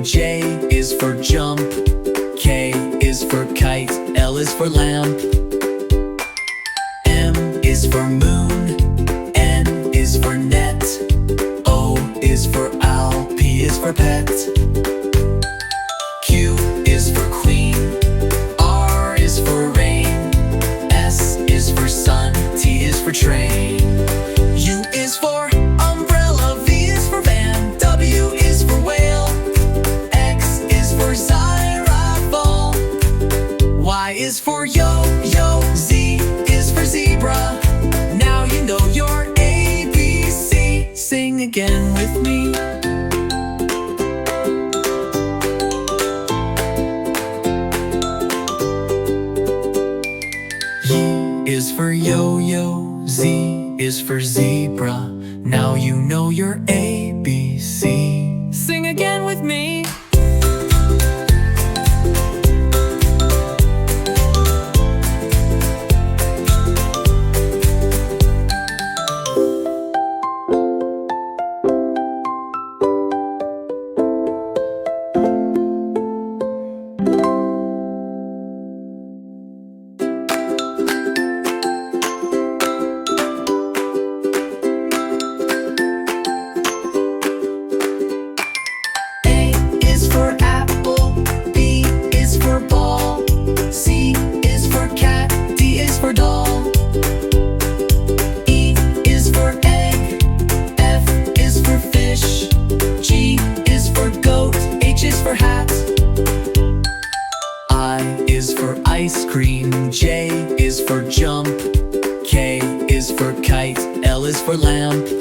cream. J is for jump. K is for kite. L is for lamp. M is for moon. N is for net. O is for owl. P is for pet. Q is for queen. R is for rain. S is for sun. T is for train. U is for umbrella. V is for van. W is for whale. X is for xylophone. Y is for yo-yo. Z is for zebra. Now you know your ABC. Sing again with me. Y is for yo-yo. Z is for zebra. Now you know your ABC. Sing again with me. Ice cream. J is for jump. K is for kite. L is for lamp.